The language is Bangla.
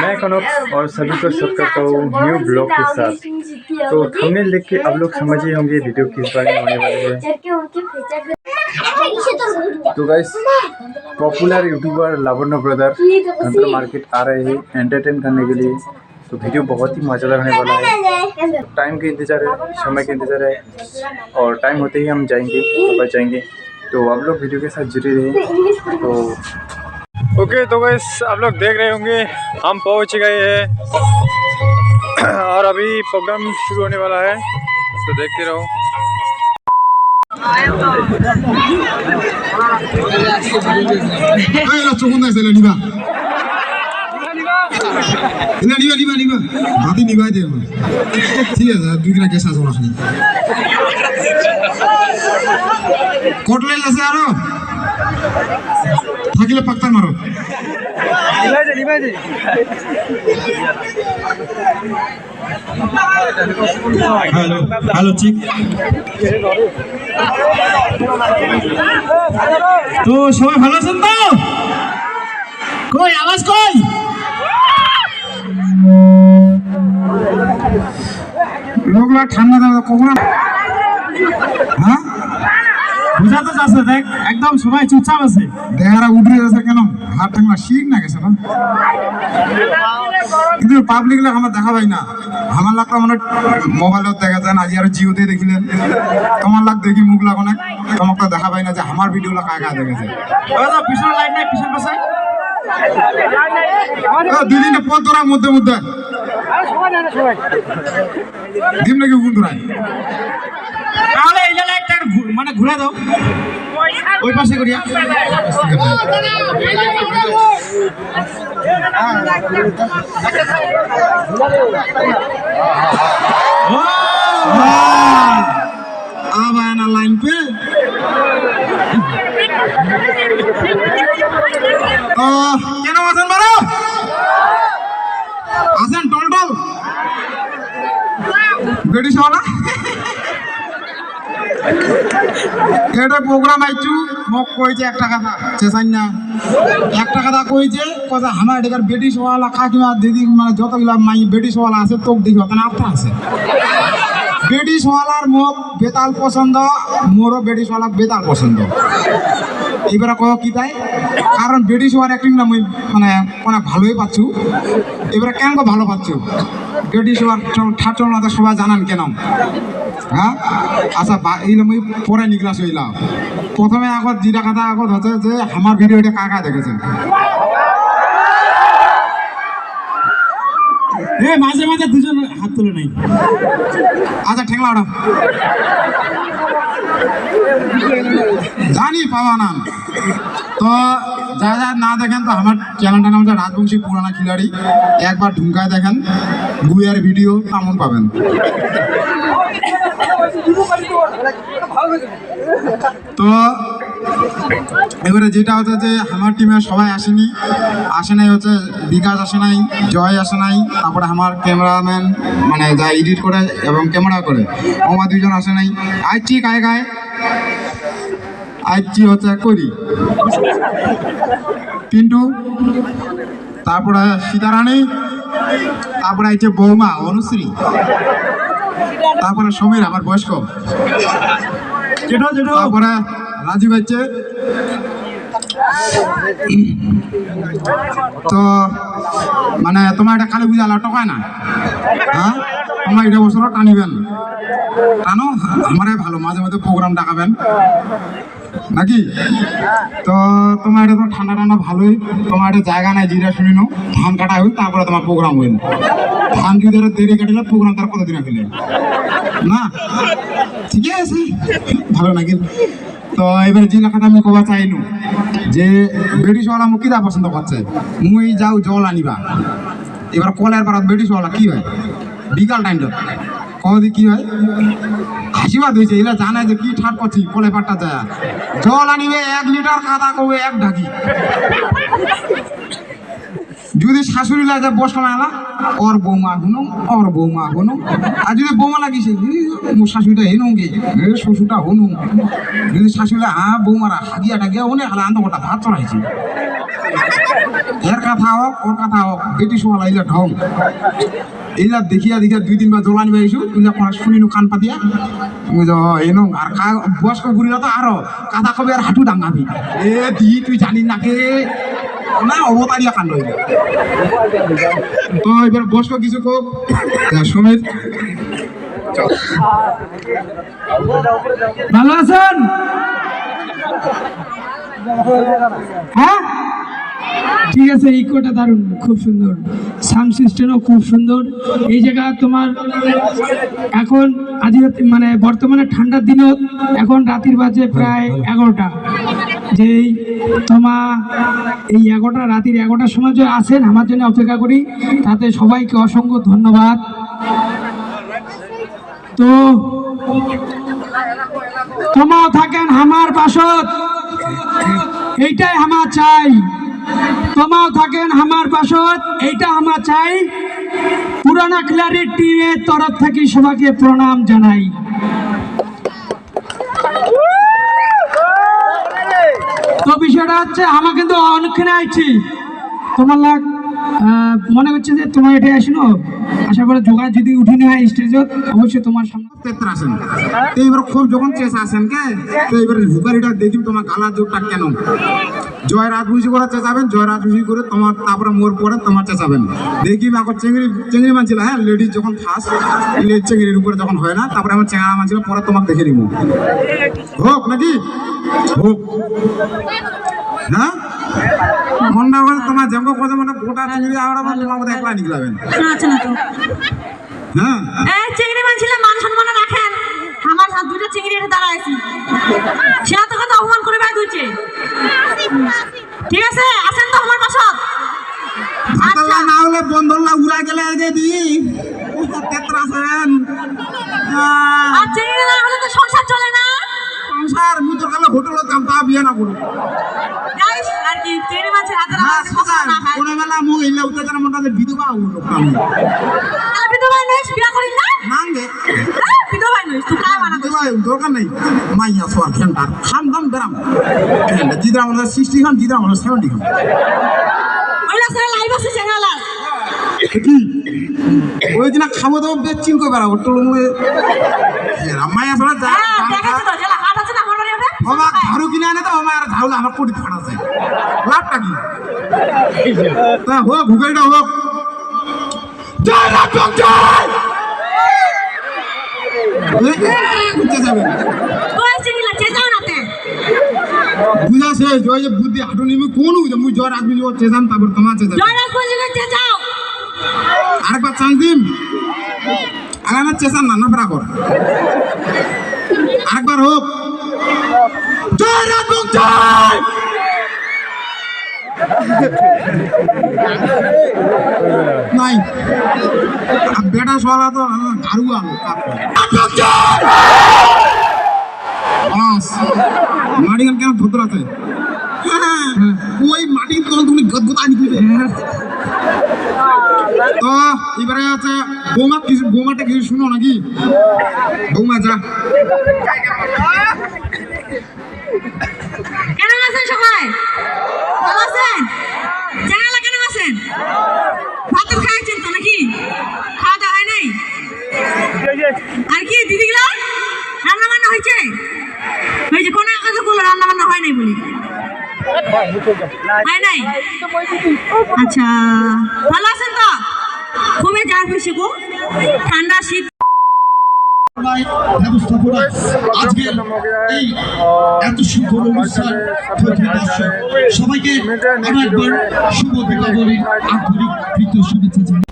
मैं कनक और सभी को स्वागत करता हूँ न्यू ब्लॉग के साथ। तो थंबनेल देख के आप लोग समझ ही होंगे वीडियो किस बारे में होने वाली है। तो गाइस, पॉपुलर यूट्यूबर लावण्य ब्रदर तंत्र मार्केट आ रहे हैं एंटरटेन करने के लिए। तो वीडियो बहुत ही मज़ेदार होने वाला है। टाइम के इंतज़ार है, समय के इंतज़ार है और टाइम होते ही हम जाएंगे, वापस जाएंगे। तो आप लोग वीडियो के साथ जुड़े रहे। तो ओके, तो गाइस आप लोग देख रहे होंगे हम पहुंच गए हैं और अभी प्रोग्राम शुरू होने वाला है, तो देखते रहो। থাকিলে পাক্তা মারো হ্যালো হ্যালো ঠিক তো সবাই ভালো আছেন তো? কই আওয়াজ কই? লোকলা ঠান্ডা দাও কখন? হ্যাঁ বুঝাতে যাচ্ছে, দেখ একদম সবাই চুপচাপ আছে। দেহারা উঠে যাচ্ছে কেন? হাত টাংলা শিখ না গেছে না, কিন্তু পাবলিক লাগ আমার দেখা পাই না। আমার লাগ মানে মোবাইলত দেখা যায় না, আজি আর জিওতে দেখিলেন। তোমার লাগ দেখি মুখ লাগ অনেক, তোমাকে তো দেখা পাই না যে আমার ভিডিও লাগ কাকা দেখেছে। পিছনে লাইট নাই, পিছনে পাশে দুই দিনে পথ ধরার মধ্যে মধ্যে দিন নাকি গুণ ধরায়। তাহলে এই লাইটটা মানে ঘুরে দাও ওই পাশে করিয়া। আবার না লাইন পে কেন আছেন বারো আছেন টল টল বেটি সওয়ালা এটা প্রোগ্রাম আইছু মোক কইছে একটা কথা চেসাই না, একটা কথা কইছে কথা আমার এটার বেটি সওয়ালা কাকিমা দিদি মানে যতগুলা মাই বেটি সওয়ালা আছে তোক দেখি ওখানে আত্মা আছে। বেটি সওয়ালার মোক বেতাল পছন্দ, মোরও বেটি সওয়ালা বেতাল পছন্দ। এবারে কয় কি তাই, কারণ বেটি সওয়ার অ্যাক্টিং না মুই মানে অনেক ভালোই পাচ্ছু। এবারে কেন ভালো পাচ্ছু? বেটি সওয়ার ঠাট্টর না সবাই জানান কেন? হ্যাঁ আচ্ছা, এইলাম ওই পরে নিক্লাস হইলাম। প্রথমে আগত যেটা কথা আগত হচ্ছে যে আমার ভিডিও এটা কাকা দেখেছেন। মাঝে মাঝে দুজন হাত তুলে নাই। আচ্ছা ঠেংলা ওটা জানি পাওয়া না। তো যা যা না দেখেন তো আমার চ্যানেলটার নাম হচ্ছে রাজবংশী পুরানা খিলাড়ি। একবার ঢুকায় দেখেন গুইয়ার ভিডিও তেমন পাবেন। তো এবারে যেটা হচ্ছে যে আমার টিমে সবাই আসেনি, আসে নাই হচ্ছে বিকাশ আসে নাই, জয় আসে নাই, তারপরে আমার ক্যামেরাম্যান মানে যা এডিট করে এবং ক্যামেরা করে আমার দুজন আসে নাই। আইছি গায়ে গায়ে আইছি হচ্ছে করি পিন্টু, তারপরে সীতারানী, তারপরে আইছে বৌমা অনুশ্রী, তারপরে সমীর আমার বয়স্ক, তারপরে রাজীব হচ্ছে। তো মানে তোমার এটা খালি বুঝালা টকায় না, হ্যাঁ তোমার এটা বছর টানিবেন টানো, আমারে ভালো মাঝে মধ্যে প্রোগ্রাম ডাকাবেন নাকি। তো তোমার এটা তো ঠান্ডা ঠান্ডা ভালোই, তোমার এটা জায়গা নাই যেটা শুনি নো ধান কাটা হইল তারপরে তোমার প্রোগ্রাম হইল। ধান কি ধরে দেরি কাটিলে প্রোগ্রাম তার কতদিন ফেলে না, ঠিকই আছে ভালো নাকি। তো এবার যে লেখাটা আমি কবা চাইনু যে বেটিসওয়ালা মুখ কিরা পছন্দ করছে, মুই যাও জল আনিবা। এবার কলের পাড়াত বেটিসওয়ালা কি হয় বিকাল টাইমটা কদি কি হয় হাসিবাদ হয়েছে, এরা জানে যে কি ঠাট করছি। কলে পাটটা যায় জল আনিবে 1 লিটার, কাদা করবে 1 ঢাকি। যদি শাশুড়ি লাগে বসা মেলা ওর বৌমা হুনুম, ওর বৌমা হুনুম, আর যদি বৌমা লাগিছে মোর শাশুড়িটা হেনুম গে শ্বশুরটা হুনুম, যদি শাশুড়ি বৌমারা হাগিয়া টাগিয়া অনেক হালে আন্দোটা ভাত চড়াইছে। এর কথা হোক ওর কথা হোক ব্রিটিশ ওয়ালা এইলা ঢং এইলা দেখিয়া দেখিয়া 2-3 বার জলানি বাইছু ইলা কোন শুনিনু কান পাতিয়া বুঝো এনো আর বয়স্ক বুড়িরা তো আরো কাদা কবে আর হাঁটু ডাঙ্গাবি এ দি তুই জানিস না কে না অবতারিয়া কাণ্ড হইল তো এবার বয়স্ক কিছু কোক সমীর ভালো আছেন? হ্যাঁ ঠিক আছে, ইকোটা দারুণ, খুব সুন্দর, সাউন্ড সিস্টেমও খুব সুন্দর। এই জায়গা তোমার এখন আজ মানে বর্তমানে ঠান্ডার দিনও এখন রাতের বাজে প্রায় 11টা, যেই তোমার এই 11টা রাতের 11টার সময় যে আসেন আমার জন্য অপেক্ষা করি, তাতে সবাইকে অসংখ্য ধন্যবাদ। তো তোমাও থাকেন আমার পাশত, এইটাই আমার চাই। তোমাও থাকেন আমার পাশত, এইটা আমার চাই। পুরানা ক্লারির টিমের তরফ থেকে সবাইকে প্রণাম জানাই। তো বিষয়টা হচ্ছে আমার কিন্তু অনেকখানে আইছি, তোমার লাগ মনে হচ্ছে যে তোমার এটা আসলো, আশা করে জোগাড় যদি উঠিনি হয় স্টেজত অবশ্যই তোমার সামনে তেত্র আসেন। তো এবার খুব যখন চেস আসেন কে তো এবার হুকারিটা দেখি তোমার গালা জোরটা কেন জয় রাজবংশী করে চেঁচাবেন, জয় রাজবংশী করে তোমার তারপরে মোর পরে তোমার চেঁচাবেন। দেখি এখন চেংড়ি মানছিল, হ্যাঁ লেডিস যখন ফার্স্ট চেংড়ির উপরে যখন হয় না, তারপরে আমার চেঙ্গা মানছিল, পরে তোমাকে দেখে নিব হোক নাকি হোক। হ্যাঁ মন্ডা করে তোমার যেমন কথা মানে গোটা চিংড়ি আওড়া তোমার মধ্যে একলা নিকলাবেন। হ্যাঁ এই চিংড়ি মানছিলাম, মান সম্মান রাখেন। আমার হাত দুটো চিংড়ি এসে দাঁড়াইছি, সেটা তো কথা অপমান করে বাই দুইছে। ঠিক আছে, আসেন তো আমার পাশত। আচ্ছা না হলে বন্ধনলা উড়া গেলে আগে দি তেত্র আসেন। আর চিংড়ি না হলে তো সংসার চলে না। সংসার মুতর কালে হোটেলত কাম তা বিয়ে না করো গাইস, আর কি চিংড়ি মাছের হাতের হ্যাঁ আওয়াজ কথা না খায়। কোন বেলা মু ইল্লা উত্তেজনা মনটাতে বিধবা হলো কাম আপনি তো ভাই নইস, বিয়া করিস না? নাঙ্গে আপনি তো ভাই নইস, তুই কায় মানা করিস? বিধবা দরকার নাই। মাইয়া সোয়ার ঘন্টার খাম দাম বেরাম জিদরা আমাদের 60 খান, জিদরা আমাদের 70 খান। ওইলা স্যার লাইভ আছে চ্যানেল। কি ওই দিন খাবো তো বেচিং কই বেড়াবো তো মাইয়া সোনা যা হ্যাঁ, দেখেছি তো, জেলা হাত আছে না আমার বাড়ি ওঠে। বাবা ঝাড়ু কিনে আনে তো আমার আর ঝাড়ু আমার কোটি ফাটা আছে লাভটা কি তা হোক ভুগেলটা হোক। জয় রাজং জয় বুঝতে যাবেন কই চিংড়ি লাগছে যাও নাতে। বুঝাছে জয় যে বুদ্ধি হাঁটু নিবি কোন বুঝে মুই জয় রাজবি চেজাম তারপর তোমার চেজাম জয় রাজবংশী লাগছে যাও। আরেকবার চান্স দিম আগানা চেসান না নাফরা কর আরেকবার হোক। জয় রাজং জয় নাই বেটা সরা তো ঝাড়ু আলো মাটি গান কেন ধুতরাতে ওই মাটির তল তুমি গদগদা নিবে। তো এবারে আছে বৌমাটা কিছু শুনো নাকি? বৌমা যা কেমন আছেন সবাই? ভালো আছেন? চ্যানেলে কেমন আছেন? ভাত খাইছেন তো নাকি? খাওয়া দাওয়া হয় নাই? আর কি দিদিগুলো রান্না বান্না হয়েছে? হয়েছে, কোনো কথা বললো রান্না বান্না হয় নাই বলি? হয় নাই? আচ্ছা, ভালো আছেন তো? খুবই যার খুশি গো, ঠান্ডা শীত ব্যবস্থাপনা আজকের এই এত সুন্দর অনুষ্ঠান সবাইকে আরেকবার শুভ দীপাবলির আন্তরিক প্রীতি শুভেচ্ছা জানাই।